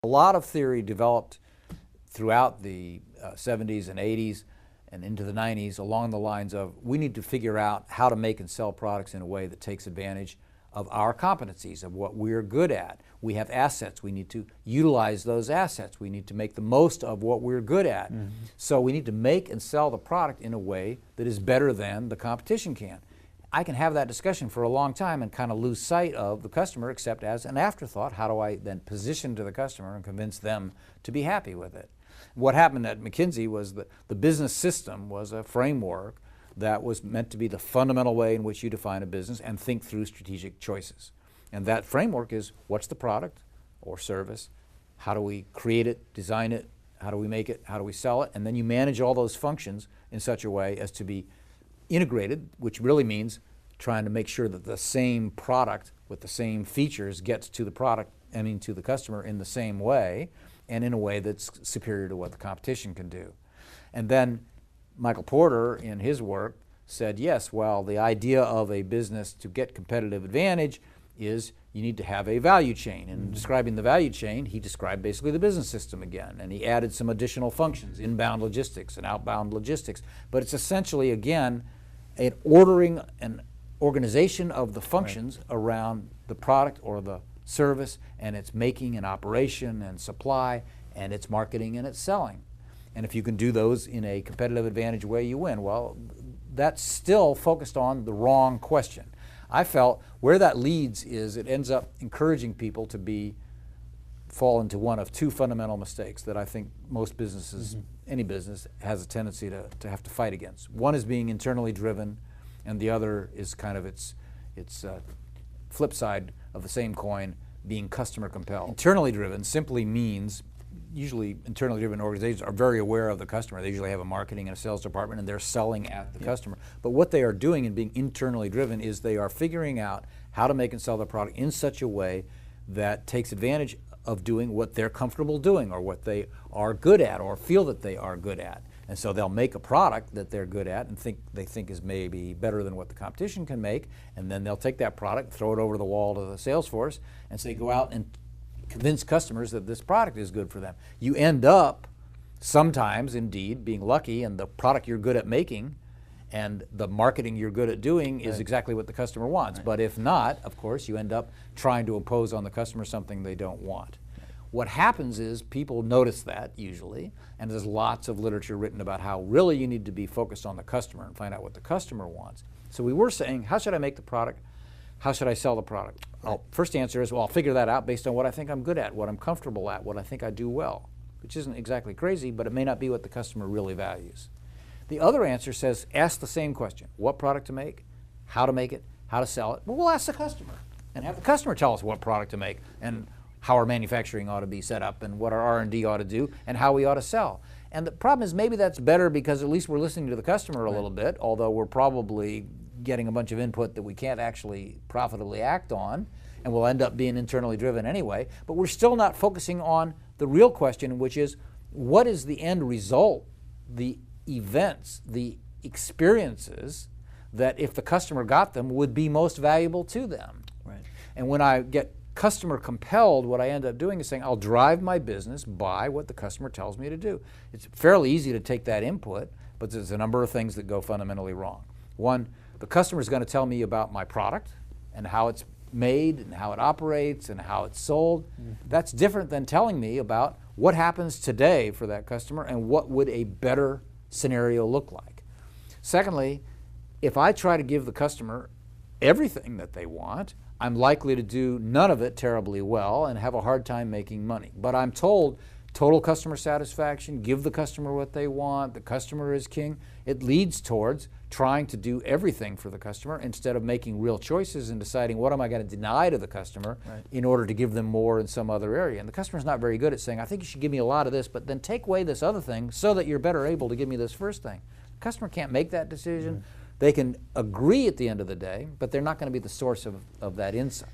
A lot of theory developed throughout the 70s and 80s and into the 90s along the lines of we need to figure out how to make and sell products in a way that takes advantage of our competencies, of what we're good at. We have assets. We need to utilize those assets. We need to make the most of what we're good at. Mm-hmm. So we need to make and sell the product in a way that is better than the competition can. I can have that discussion for a long time and kind of lose sight of the customer, except as an afterthought. How do I then position to the customer and convince them to be happy with it? What happened at McKinsey was that the business system was a framework that was meant to be the fundamental way in which you define a business and think through strategic choices. And that framework is, what's the product or service? How do we create it, design it? How do we make it? How do we sell it? And then you manage all those functions in such a way as to be integrated, which really means trying to make sure that the same product with the same features gets to the to the customer in the same way and in a way that's superior to what the competition can do. And then Michael Porter, in his work, said, yes, well, the idea of a business to get competitive advantage is you need to have a value chain. And describing the value chain, he described basically the business system again, and he added some additional functions, inbound logistics and outbound logistics. But it's essentially, again, an ordering and organization of the functions around the product or the service, and its making and operation and supply, and its marketing and its selling. And if you can do those in a competitive advantage way, you win. Well, that's still focused on the wrong question. I felt where that leads is it ends up encouraging people to fall into one of two fundamental mistakes that I think most businesses, any business, has a tendency to have to fight against. One is being internally driven, and the other is kind of its flip side of the same coin, being customer compelled. Internally driven simply means, usually internally driven organizations are very aware of the customer. They usually have a marketing and a sales department and they're selling at the customer. But what they are doing in being internally driven is they are figuring out how to make and sell the product in such a way that takes advantage of doing what they're comfortable doing or what they are good at or feel that they are good at. And so they'll make a product that they're good at and they think is maybe better than what the competition can make, and then they'll take that product, throw it over the wall to the sales force and say, go out and convince customers that this product is good for them. You end up sometimes, indeed, being lucky and the product you're good at making and the marketing you're good at doing is exactly what the customer wants. But if not, of course, you end up trying to impose on the customer something they don't want. What happens is people notice that usually, and there's lots of literature written about how really you need to be focused on the customer and find out what the customer wants. So we were saying, how should I make the product? How should I sell the product? Well, first answer is, well, I'll figure that out based on what I think I'm good at, what I'm comfortable at, what I think I do well, which isn't exactly crazy, but it may not be what the customer really values. The other answer says, ask the same question. What product to make, how to sell it? Well, we'll ask the customer and have the customer tell us what product to make and how our manufacturing ought to be set up and what our R&D ought to do and how we ought to sell. And the problem is maybe that's better because at least we're listening to the customer a little bit, although we're probably getting a bunch of input that we can't actually profitably act on, and we'll end up being internally driven anyway. But we're still not focusing on the real question, which is, what is the end result, the events, the experiences that if the customer got them would be most valuable to them? Right. And when I get customer compelled, what I end up doing is saying, I'll drive my business by what the customer tells me to do. It's fairly easy to take that input, but there's a number of things that go fundamentally wrong. One, the customer is going to tell me about my product and how it's made and how it operates and how it's sold. That's different than telling me about what happens today for that customer and what would a better scenario look like. Secondly, if I try to give the customer everything that they want, I'm likely to do none of it terribly well and have a hard time making money. But I'm told total customer satisfaction, give the customer what they want, the customer is king. It leads towards trying to do everything for the customer instead of making real choices and deciding what am I going to deny to the customer in order to give them more in some other area. And the customer's not very good at saying, I think you should give me a lot of this, but then take away this other thing so that you're better able to give me this first thing. The customer can't make that decision. They can agree at the end of the day, but they're not going to be the source of that insight.